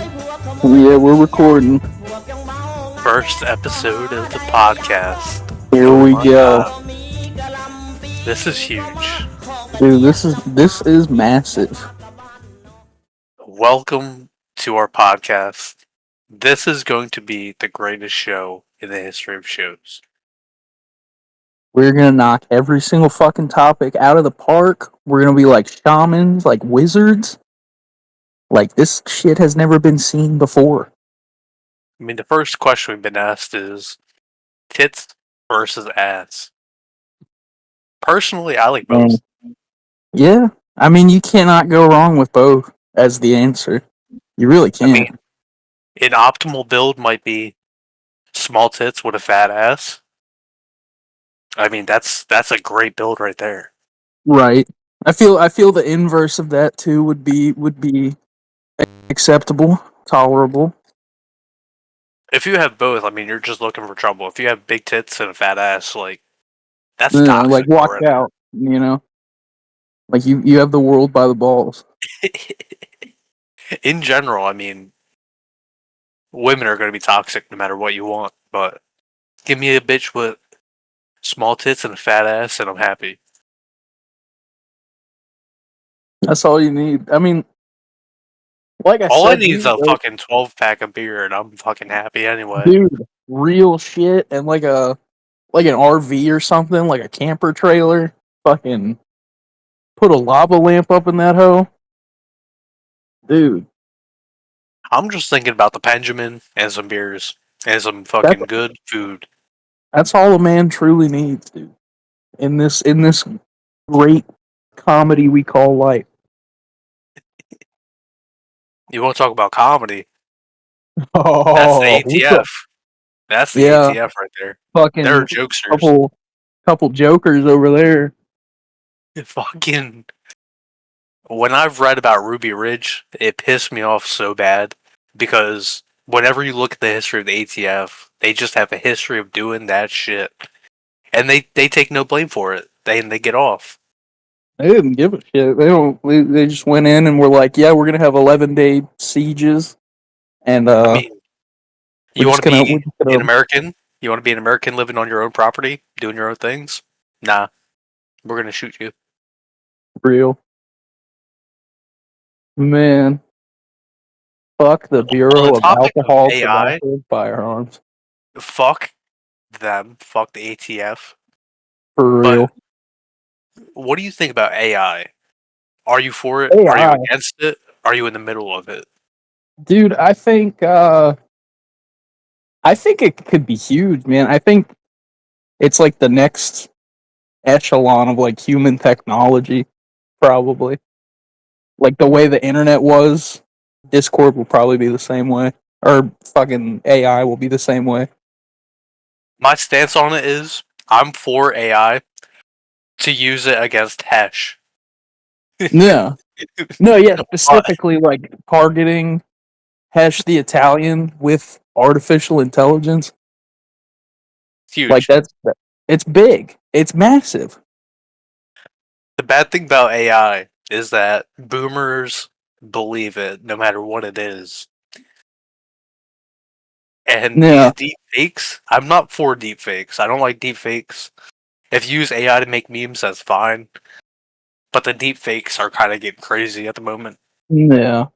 Yeah, we're recording. First episode of the podcast. Here Oh we my go. god. This is huge. Dude, this is massive. Welcome to our podcast. This is going to be the greatest show in the history of shows. We're gonna knock every single fucking topic out of the park. We're gonna be like shamans, like wizards. Like this shit has never been seen before. I mean, the first question we've been asked is tits versus ass. Personally, I like And both. yeah, I mean you cannot go wrong with both as the answer. You really I mean, can't. an optimal build might be small tits with a fat ass. I mean, that's a great build right there. Right. I feel the inverse of that too would be acceptable, tolerable. If you have both, I mean, you're just looking for trouble. If you have big tits and a fat ass, like, that's Like toxic watch already. out, you know? Like you have the world by the balls. In general, I mean, women are going to be toxic no matter what you want, but give me a bitch with small tits and a fat ass, and I'm happy. That's all you need. I mean, like I All I said, need is dude, a fucking 12 pack of beer, and I'm fucking happy anyway. real shit, and like an RV or something, like a camper trailer. Fucking put a lava lamp up in that hoe, dude. I'm just thinking about the Benjamin and some beers and some That's fucking good food. that's all a man truly needs, dude. In this great comedy we call life. You want to talk about comedy? That's the Oh, ATF. That's the yeah, ATF right there. They're fucking jokesters. couple jokers over there. Fucking when I've read about Ruby Ridge, it pissed me off so bad because whenever you look at the history of the ATF, they just have a history of doing that shit, and they take no blame for it. They get off. They didn't give a shit. They don't. They just went in and were like, "Yeah, we're gonna have 11-day sieges, and I mean, we're you want just to gonna we're be just an gonna American? You want to be an American living on your own property, doing your own things? Nah, we're gonna shoot you. real man. Fuck the On the Bureau of topic of Alcohol, AI, Tobacco, and Firearms. fuck them, fuck the ATF. For But real, what do you think about AI? Are you for it? Are you AI, against it? Are you in the middle of it? dude. I think it could be huge, man. I think it's like the next echelon of like human technology, probably. Like the way the internet was, Discord will probably be the same way, or fucking AI will be the same way. My stance on it is I'm for AI to use it against Hesh. Yeah. No, yeah, But specifically like targeting Hesh the Italian with artificial intelligence. it's Like huge. it's big. It's massive. The bad thing about AI is that boomers believe it no matter what it is. And Yeah. these deep fakes, I'm not for deep fakes. I don't like deep fakes. If you use AI to make memes, that's fine. But the deep fakes are kind of getting crazy at the moment. Yeah.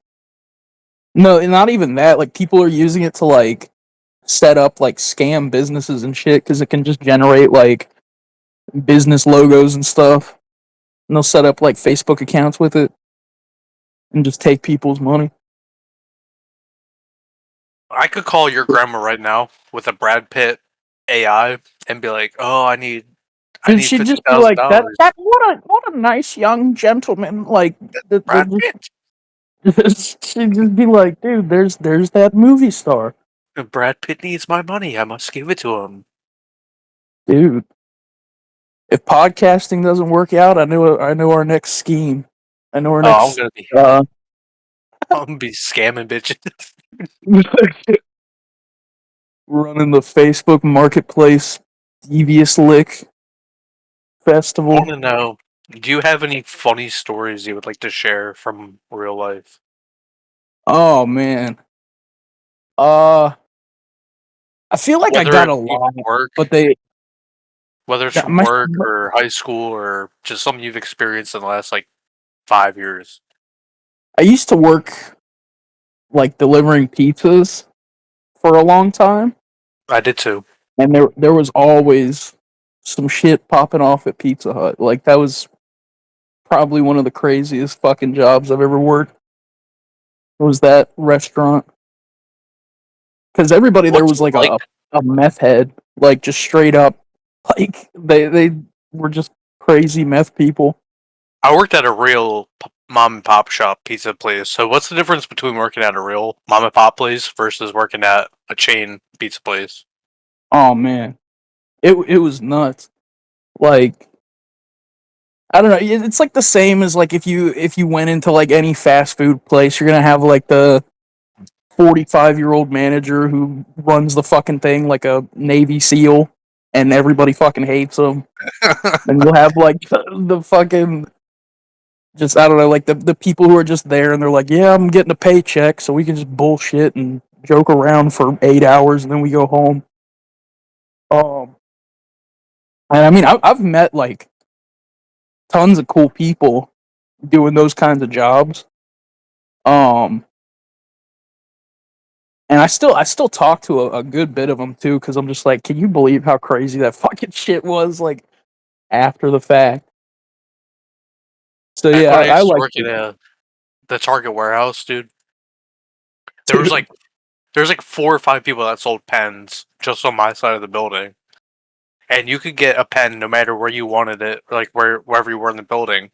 No, and not even that. Like people are using it to like set up like scam businesses and shit because it can just generate like business logos and stuff. And they'll set up like Facebook accounts with it and just take people's money. I could call your grandma right now with a Brad Pitt AI and be like, "Oh, I Dude, need she'd fifty just be thousand like, "That dollars, that what a nice young gentleman." Like, Brad Pitt." she'd just be like, "Dude, there's that movie star, If Brad Pitt needs my money, I must give it to him. dude." If podcasting doesn't work out, I know our next scheme. I know our Oh, next I'm gonna be scamming bitches. running the Facebook Marketplace Devious Lick I want Festival. to know, do you have any funny stories you would like to share from real life? Oh man. Uh, I feel like I Whether got a it's lot, even work, but they whether it's that- from my work or high school or just something you've experienced in the last like 5 years. I used to work like delivering pizzas for a long time, I did too. and there was always some shit popping off at Pizza Hut. Like that was probably one of the craziest fucking jobs I've ever worked. Was that restaurant? Because everybody there What's was it like like? a meth head, like just straight up, like they were just crazy meth people. I worked at a real mom and pop shop pizza place. So what's the difference between working at a real mom and pop place versus working at a chain pizza place? Oh man, it was nuts. Like I don't know, it's like the same as like if you went into like any fast food place, you're gonna have like the 45-year-old manager who runs the fucking thing like a Navy SEAL, and everybody fucking hates him. And you'll have like the fucking just I don't know, like the people who are just there and they're like, yeah, I'm getting a paycheck, so we can just bullshit and joke around for 8 hours and then we go home. Um, and I mean, I've met like tons of cool people doing those kinds of jobs. Um, and I still talk to a good bit of them too, because I'm just like, can you believe how crazy that fucking shit was? Like after the fact. So Back yeah, when I I used to like work it, at the Target warehouse, dude, there was dude. like there was like 4 or 5 people that sold pens just on my side of the building. And you could get a pen no matter where you wanted it, like wherever you were in the building.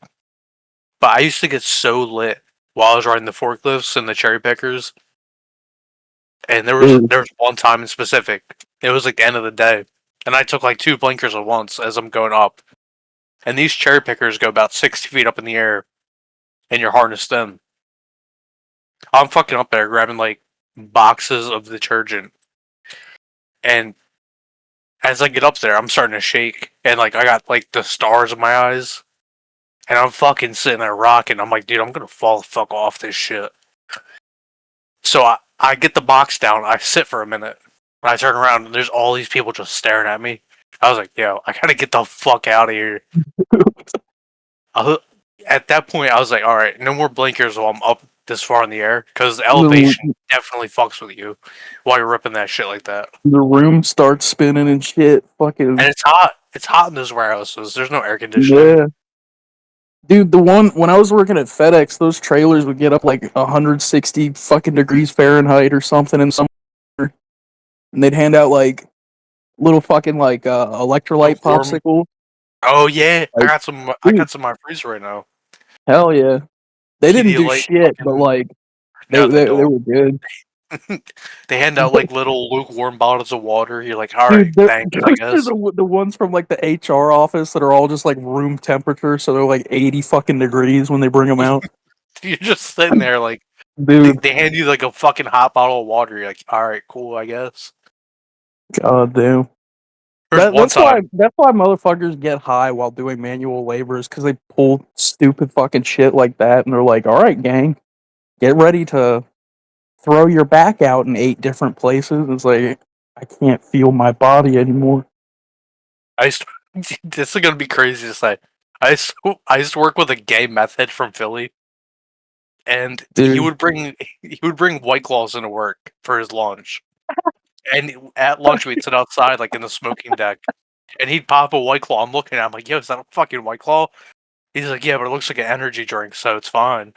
But I used to get so lit while I was riding the forklifts and the cherry pickers. And there was Dude, there was one time in specific. It was like the end of the day, and I took like two blinkers at once as I'm going up. And these cherry pickers go about 60 feet up in the air, and you're harnessed in. I'm fucking up there grabbing like boxes of detergent, and as I get up there, I'm starting to shake, and like I got like the stars in my eyes, and I'm fucking sitting there rocking. I'm like, dude, I'm gonna fall the fuck off this shit. So I get the box down. I sit for a minute. And I turn around and there's all these people just staring at me. I was like, yo, I gotta get the fuck out of here. I, at that point, I was like, all right, no more blinkers while I'm up this far in the air because the the elevation definitely fucks with you while you're ripping that shit like that. the room starts spinning and shit. And Fucking it's hot. It's hot in those warehouses. There's no air conditioning. yeah. Dude, the one when I was working at FedEx, those trailers would get up like 160 fucking degrees Fahrenheit or something in summer, and they'd hand out like little fucking like electrolyte Lukewarm. popsicle. Oh yeah, I Like, got some. I dude, got some in my freezer right now. hell yeah. They didn't do Pedialyte. shit, but Fucking like they no, they they, they don't. were good. They hand out like little lukewarm bottles of water. You're like, all right, Dude, those thanks, I are guess. the ones from like the HR office that are all just like room temperature, so they're like 80 fucking degrees when they bring them out. You're just sitting there like Dude, they hand you like a fucking hot bottle of water. You're like, all right, cool, I guess. god damn. There's one time. That's why motherfuckers get high while doing manual labors because they pull stupid fucking shit like that, and they're like, "All right, gang, get ready to throw your back out in 8 different places." It's like I can't feel my body anymore, I used to, this is gonna be crazy to say. I used to work with a gay meth head from Philly, and he dude. would bring he would bring White Claws into work for his lunch. And at lunch we'd sit outside like in the smoking deck, and he'd pop a White Claw. I'm looking at him like, yo, is that a fucking White Claw? He's like, yeah, but it looks like an energy drink, so it's fine.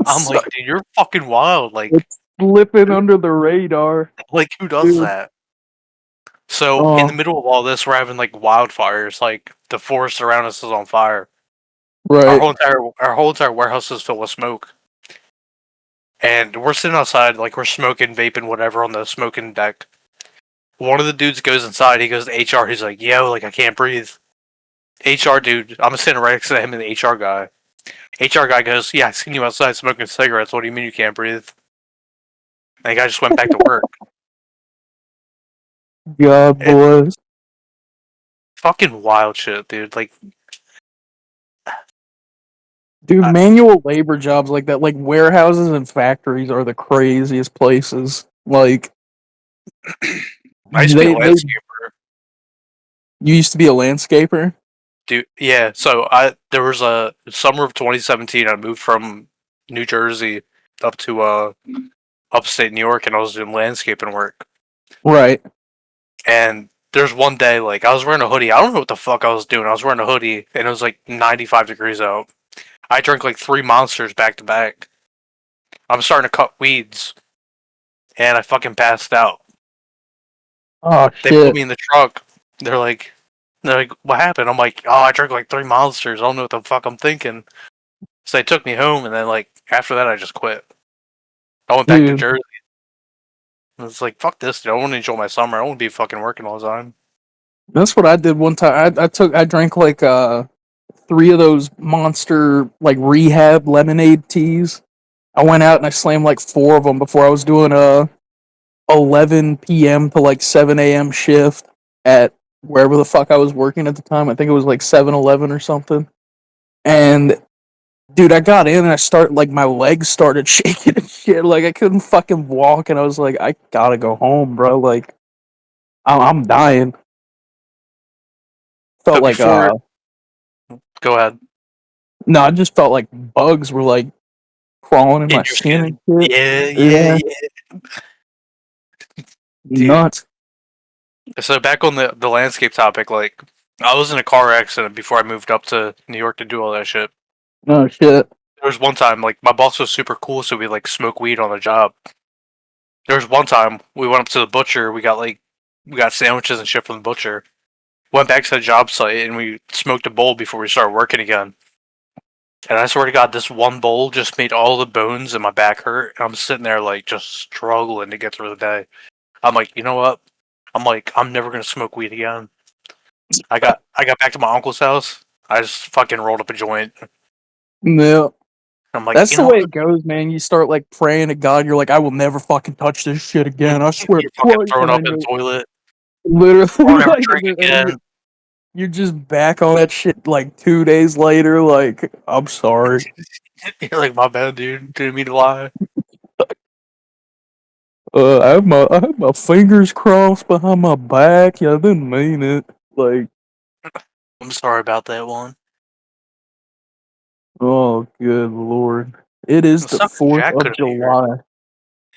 I'm It's, like, dude, you're fucking wild. it's slipping under the radar, Like, who does dude. that? So in the Oh, middle of all this, we're having like wildfires. Like the forest around us is on fire. Our right. whole entire our whole entire warehouse is filled with smoke, and we're sitting outside like we're smoking, vaping, whatever on the smoking deck. One of the dudes goes inside. He goes to HR. He's like, "Yo, like I can't breathe." HR dude, I'm sitting right next to him and the HR guy. HR guy goes, "Yeah, I seen you outside smoking cigarettes. What do you mean you can't breathe?" And the guy just went back to work. God It's bless. fucking wild shit, dude. Like, Dude, I, manual labor jobs like that, like warehouses and factories are the craziest places. Like I used to be a They landscaper, you used to be a landscaper, dude. Yeah, so I there was a summer of 2017. I moved from New Jersey up to upstate New York, and I was doing landscaping work. right? And there's one day, like I was wearing a hoodie. I don't know what the fuck I was doing. I was wearing a hoodie, and it was like 95 degrees out. I drank like 3 monsters back to back. I'm starting to cut weeds, and I fucking passed out. Oh They put shit, me in the truck. They're like, they're like, what happened? I'm like, oh, I drank like 3 monsters. I don't know what the fuck I'm thinking. So they took me home, and then like after that, I just quit. I went back to dude. Jersey. And it's like, fuck this, dude. I want to enjoy my summer. I don't want to be fucking working all the time. That's what I did one time. I drank like three of those monster like rehab lemonade teas. I went out and I slammed like four of them before I was doing a 11 p.m. to like 7 a.m. shift at wherever the fuck I was working at the time. I think it was like 7-Eleven or something. And dude, I got in and I start like my legs started shaking and shit. Like I couldn't fucking walk, and I was like, I gotta go home, bro. Like I'm dying. So Felt like before, go ahead. no, I just felt like bugs were like crawling in In my your skin and skin. shit. Yeah, yeah, Yeah, yeah. Dude. nuts. So back on the landscape topic, like I was in a car accident before I moved up to New York to do all that shit. Oh shit. There was one time, like my boss was super cool, so we like smoke weed on the job. There was one time we went up to the butcher, we got sandwiches and shit from the butcher. Went back to the job site and we smoked a bowl before we started working again. And I swear to God, this one bowl just made all the bones in my back hurt. And I'm sitting there like just struggling to get through the day. I'm like, you know what? I'm like, I'm never gonna smoke weed again. I got back to my uncle's house. I just fucking rolled up a joint. No. I'm like, That's you the know way what? it goes, man. You start like praying to God. You're like, I will never fucking touch this shit again. I swear to You're fucking Christ. throwing And up then in the you're toilet. literally I'll never like, drink and then again. you're just back on that shit like 2 days later. Like, I'm sorry. You're like, my bad, dude. Didn't mean to lie. I have my fingers crossed behind my back. Yeah, I didn't mean it. Like, I'm sorry about that one. oh, good lord. It is It the sucks. 4th Jack of couldn't be here. July.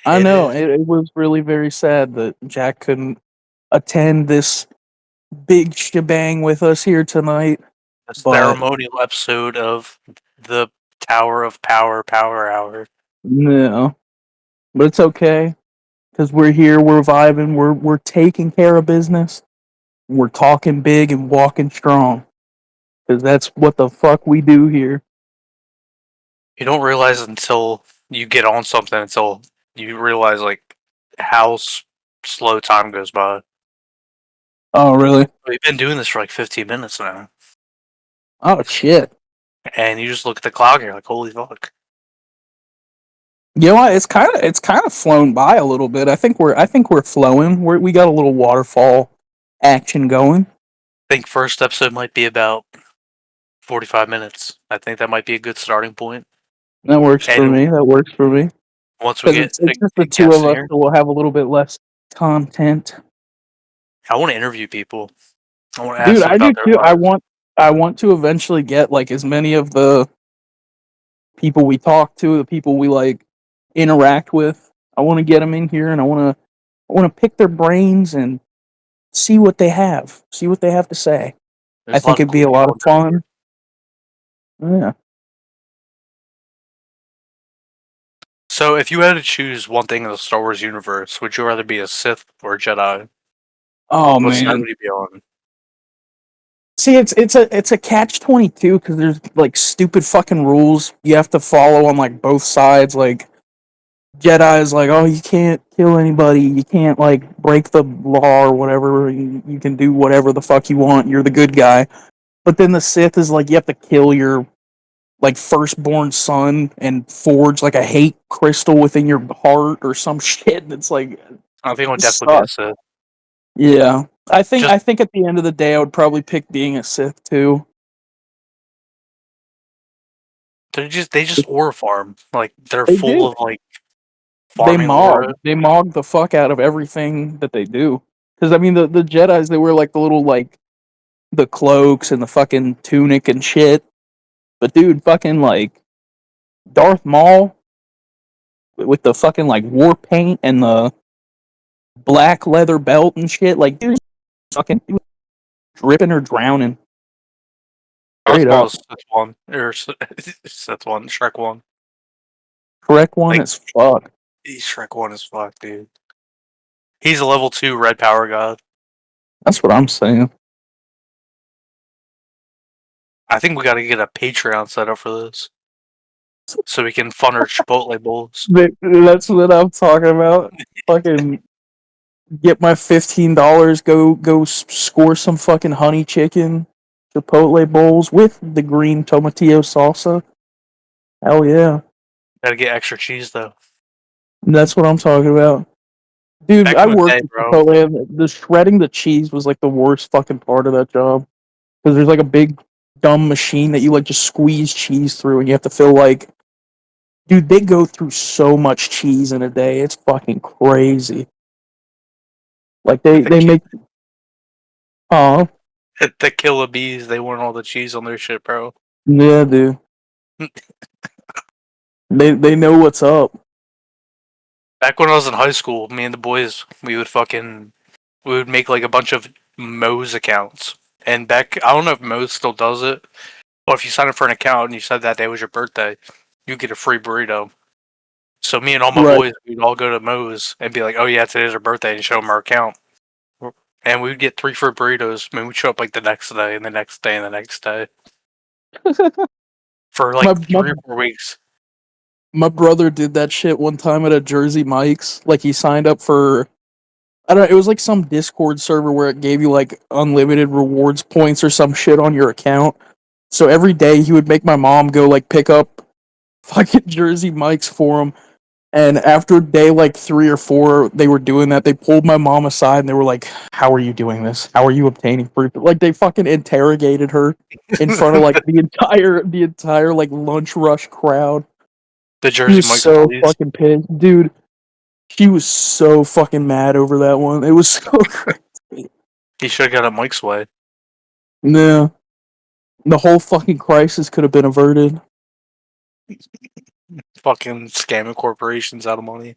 I It know. is. It was really very sad that Jack couldn't attend this big shebang with us here tonight. A But ceremonial episode of the Tower of Power Hour. no, but it's okay because we're here, we're vibing, we're taking care of business, we're talking big and walking strong because that's what the fuck we do here. You don't realize until you get on something until you realize like how slow time goes by. Oh really? We've been doing this for like 15 minutes now, Oh shit. and you just look at the clock and you're like, "Holy fuck!" You know what? It's kind of flown by a little bit. I think we're flowing. We got a little waterfall action going. I think first episode might be about 45 minutes. I think that might be a good starting point. That works for And me. That works for me once we because get it's just the a two guest of in us, here, so we'll have a little bit less content. I want to interview people. I want to ask Dude, them I do about their too. lives. I want to eventually get like as many of the people we talk to, the people we like interact with. I want to get them in here, and I want to pick their brains and see what they have to say. I There's a think lot of it'd be cool a lot people of in Discord. fun. Yeah. So, if you had to choose one thing in the Star Wars universe, would you rather be a Sith or a Jedi? Oh What side man. would you be on? See, it's a catch 22 because there's like stupid fucking rules you have to follow on like both sides. Like Jedi is like, oh, you can't kill anybody, you can't like break the law or whatever. You can do whatever the fuck you want. You're the good guy. But then the Sith is like, you have to kill your like firstborn son and forge like a hate crystal within your heart or some shit. And it's like, I think I would this definitely be a sucks. Sith. Yeah, Just I think at the end of the day, I would probably pick being a Sith too. they just aura farm. Like they're They full do. of like farming aura. They mog the fuck out of everything that they do. Because I mean, the Jedi's, they wear like the little like the cloaks and the fucking tunic and shit. But dude, fucking like Darth Maul with the fucking like war paint and the black leather belt and shit. Like, dude, fucking he was dripping or drowning. Darth Straight Maul up. is Sith one or Sith one, Shrek one. Correct one Like as fuck. he's Shrek one as fuck, dude. He's a level 2 red power god. That's what I'm saying. I think we got to get a Patreon set up for this, so we can fund our Chipotle bowls. That's what I'm talking about. Fucking get my $15. Go score some fucking honey chicken Chipotle bowls with the green tomatillo salsa. Hell yeah. Gotta get extra cheese though. That's what I'm talking about. Dude, Back I in the worked day, at bro. Chipotle. The shredding the cheese was like the worst fucking part of that job. Because there's like a big dumb machine that you like just squeeze cheese through and you have to fill like, dude, they go through so much cheese in a day. It's fucking crazy. Like The, they make oh the killer bees, they want all the cheese on their shit, bro. yeah, dude. They know what's up. Back when I was in high school, me and the boys, we would make like a bunch of Moe's accounts. And back, I don't know if Moe's still does it, but if you sign up for an account and you said that day was your birthday, you get a free burrito. So me and all my Right. boys, we'd all go to Moe's and be like, "Oh yeah, today's our birthday," and show them our account. And we'd get 3 free burritos. I mean, we'd show up like the next day and the next day and the next day for my, like my 3 or 4 weeks. my brother did that shit one time at a Jersey Mike's. Like he signed up for I don't know, it was like some Discord server where it gave you like unlimited rewards points or some shit on your account. So every day he would make my mom go like pick up fucking Jersey Mike's for him. And after day like 3 or 4, they were doing that. They pulled my mom aside and they were like, "How are you doing this? How are you obtaining proof?" Like they fucking interrogated her in front of like the entire like lunch rush crowd. The She Jersey was Mike's so police. fucking pissed, dude. She was so fucking mad over that one. It was so crazy. He should have got a Mike's way. No, the whole fucking crisis could have been averted. Fucking scamming corporations out of money.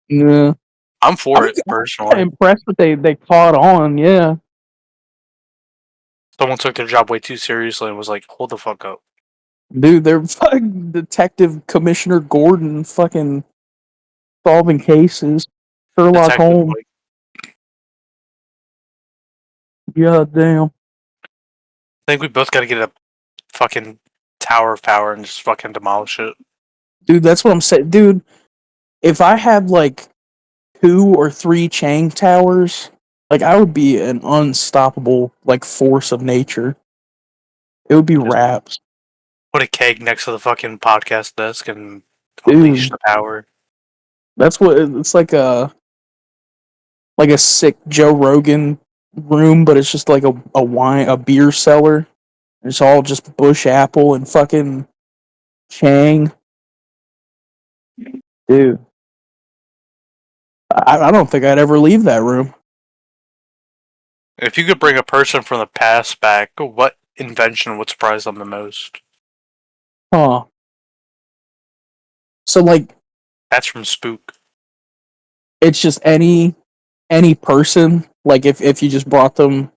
No, I'm for it I'm kind of personally. impressed that they caught on. Yeah, Someone took their job way too seriously and was like, "Hold the fuck up." dude, they're fucking Detective Commissioner Gordon fucking solving cases. Sherlock Detective Holmes. Mike. God damn. I think we both got to get a fucking tower of power and just fucking demolish it. Dude, that's what I'm saying. Dude, if I had like 2 or 3 Chang towers, like I would be an unstoppable like force of nature. It would be Just raps. put a keg next to the fucking podcast desk and unleash Dude, the power. that's what it's like a sick Joe Rogan room, but it's just like a beer cellar. It's all just Bush Apple and fucking Chang. Dude, I don't think I'd ever leave that room. If you could bring a person from the past back, what invention would surprise them the most? Huh. So like That's from Spook. it's just any person, like if you just brought them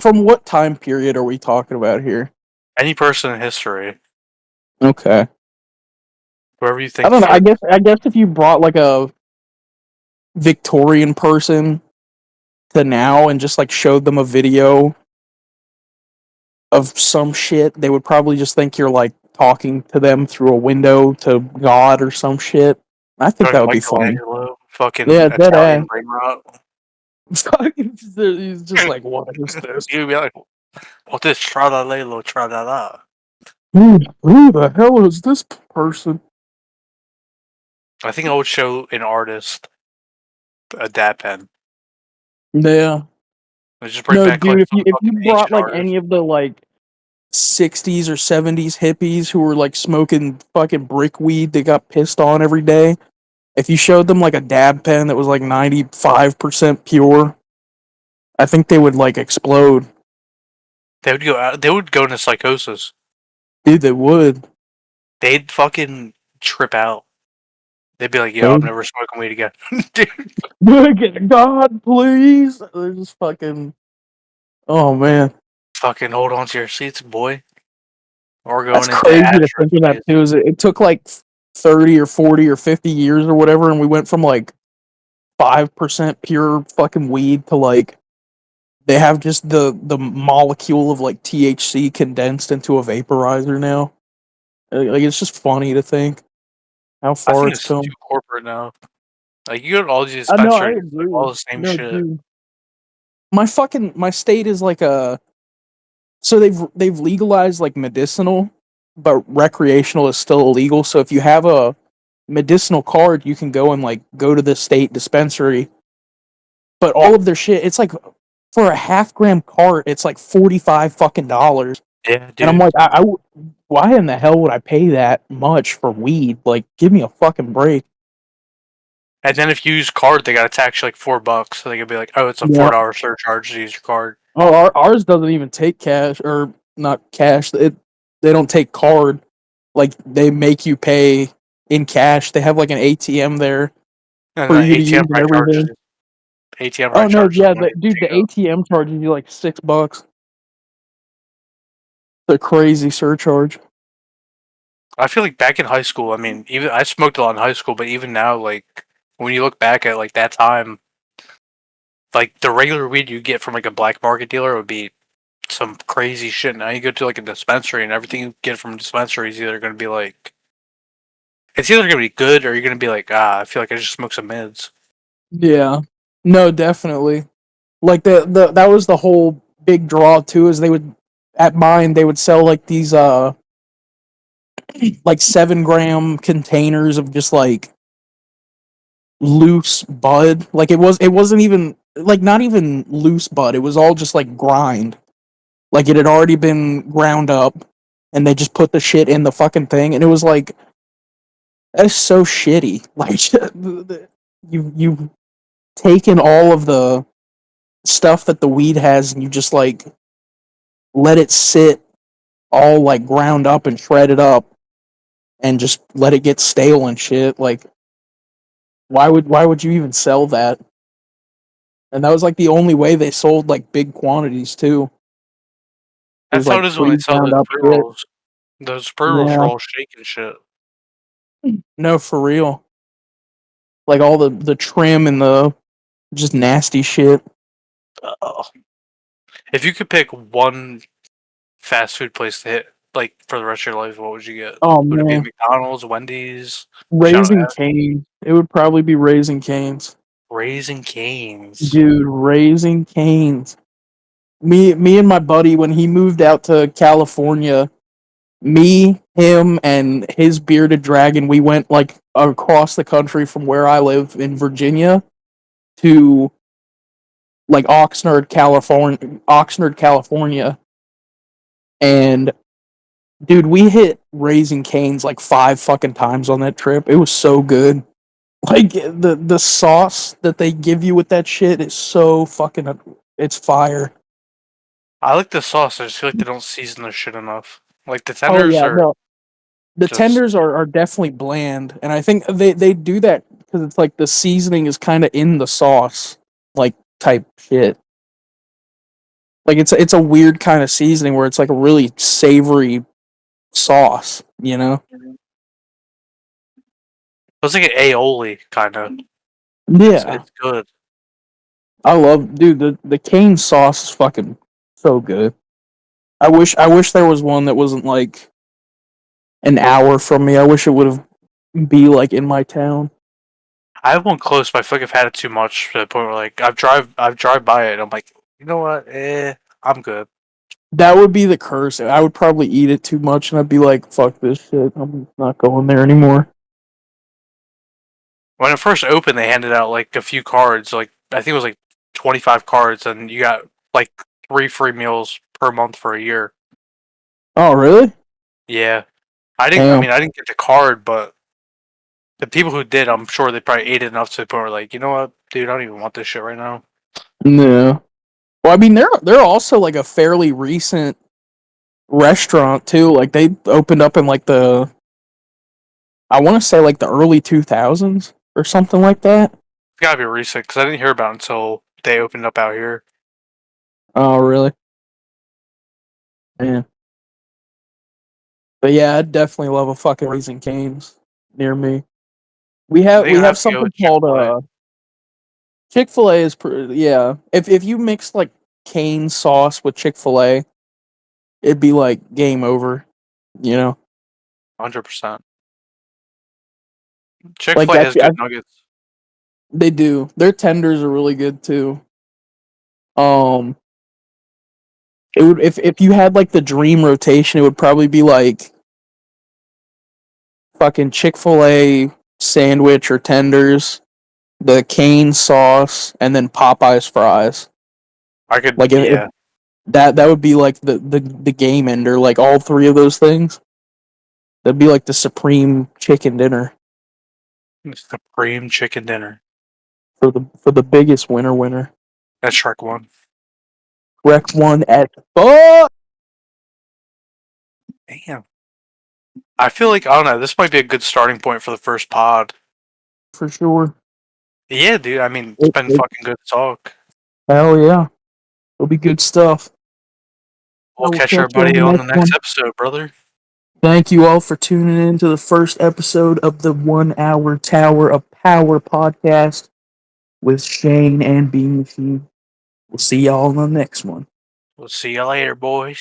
from what time period are we talking about here? Any person in history, Okay. whoever you I think don't know. I fit. guess I guess if you brought like a Victorian person to now and just like showed them a video of some shit, they would probably just think you're like talking to them through a window to God or some shit. I think that Fucking would be funny. Michelangelo, fucking Yeah, dead ass. Italian brain rot. Fucking, he's just like, what is this? You'd be like, "What this tralalelo tralala?" Who the hell is this person? I think I would show an artist a dab pen. Yeah. Let's just bring No, back like dude, some if you fucking brought ancient like artist. any of the like 60s or 70s hippies who were like smoking fucking brick weed, they got pissed on every day. If you showed them like a dab pen that was like 95% pure, I think they would like explode. They would go out. They would go into psychosis. Dude, they would. They'd fucking trip out. They'd be like, "Yo, They I'm never smoking weed again." Dude, would. God, please. They're just fucking. Oh man, fucking hold on to your seats, boy. We're that's going into crazy to think of that Astros. too. Is it took like 30 or 40 or 50 years or whatever, and we went from like 5% pure fucking weed to like they have just the molecule of like THC condensed into a vaporizer now. Like it's just funny to think how I far think it's it's too come. corporate now. Like you go to all these I know, I dispensaries, it's like all agree. the same No, shit. dude. My state is like a so they've legalized like medicinal, but recreational is still illegal. So if you have a medicinal card, you can go and like go to the state dispensary. But all of their shit, it's like for a half gram cart, it's like $45 fucking. Yeah, And I'm dude. like, why in the hell would I pay that much for weed? Like, give me a fucking break. And then if you use card, they gotta tax you like $4. So they could be like, "Oh, it's a Yeah. $4 surcharge to use your card." Oh, ours doesn't even take cash or not cash. They don't take card. Like they make you pay in cash. They have like an ATM there And for the you to ATM use and probably charges everything. ATM Oh probably no, charges yeah, when you dude, take the it out. ATM charges you like $6. The crazy surcharge. I feel like back in high school, I mean, even I smoked a lot in high school, but even now, like when you look back at like that time, like the regular weed you get from like a black market dealer would be some crazy shit. Now you go to like a dispensary and everything you get from dispensary is either going to be like it's either going to be good or you're going to be like, ah, I feel like I just smoked some mids. Yeah. No, definitely. Like the that was the whole big draw too, is they would at mine they would sell like these like 7 gram containers of just like loose bud. Like it wasn't even like not even loose bud. It was all just like grind. Like it had already been ground up and they just put the shit in the fucking thing and it was like that's so shitty. Like you've taken all of the stuff that the weed has and you just like let it sit all like ground up and shredded up and just let it get stale and shit. Like why would you even sell that? And that was like the only way they sold like big quantities too. It was That's how like it is when they pre sell ground those up pre shit. rolls. Those pre rolls are Yeah. all shaking shit. No, for real. Like all the trim and the just nasty shit. Ugh. If you could pick one fast food place to hit like for the rest of your life, what would you get? Oh Would it be man. McDonald's, Wendy's? Shout Raising out Cane's. It would probably be Raising Cane's. Raising Cane's. Dude, Raising Cane's. Me and my buddy when he moved out to California, me, him, and his bearded dragon, we went like across the country from where I live in Virginia to like Oxnard, California, and dude, we hit Raising Cane's like 5 fucking times on that trip. It was so good. Like the sauce that they give you with that shit is so fucking it's fire. I like the sauce. I just feel like they don't season their shit enough. Like the Oh tenders yeah, are no. The just. tenders are definitely bland, and I think they do that because it's like the seasoning is kind of in the sauce, like type shit. Like it's a weird kind of seasoning where it's like a really savory sauce, you know? It's like an aioli kind of. Yeah, It's good. I love, dude. The cane sauce is fucking so good. I wish there was one that wasn't like an hour from me. I wish it would have be like in my town. I have one close, but I feel like I've had it too much to the point where like I've drive by it and I'm like, you know what? I'm good. That would be the curse. I would probably eat it too much, and I'd be like, "Fuck this shit. I'm not going there anymore." When it first opened, they handed out like a few cards, like I think it was like 25 cards, and you got like 3 free meals per month for a year. Oh, really? Yeah, I didn't. I Damn. mean, I didn't get the card, but The people who did, I'm sure they probably ate it enough to the point where like, you know what, dude, I don't even want this shit right now. No. Well, I mean, they're also like a fairly recent restaurant too. Like they opened up in like I want to say like the early 2000s or something like that. It's gotta be recent because I didn't hear about it until they opened up out here. Oh, really? Yeah. But yeah, I'd definitely love a fucking Raising Cane's near me. We I have think we I have have to go something with Chick called Fil A. Chick-fil-A is yeah. If you mix like cane sauce with Chick-fil-A, it'd be like game over, you know? 100%. Chick Like Fil A has good nuggets. they do. Their tenders are really good too. Um it would if you had like the dream rotation, it would probably be like fucking Chick-fil-A sandwich or tenders, the cane sauce, and then Popeyes fries. I could, Like if yeah, that would be like the game ender, like all three of those things. That'd be like the supreme chicken dinner supreme chicken dinner. for the biggest winner. That's Shrek One. Rec one at fuck Damn. I feel like I don't know. This might be a good starting point for the first pod. for sure. Yeah, dude. I mean, it's been fucking good talk. Hell yeah, it'll be good stuff. I We'll will catch catch you on everybody the on the next next one. episode, brother. Thank you all for tuning in to the first episode of the 1 Hour Tower of Power podcast with Shane and Bean Machine. We'll see y'all on the next one. We'll see you later, boys.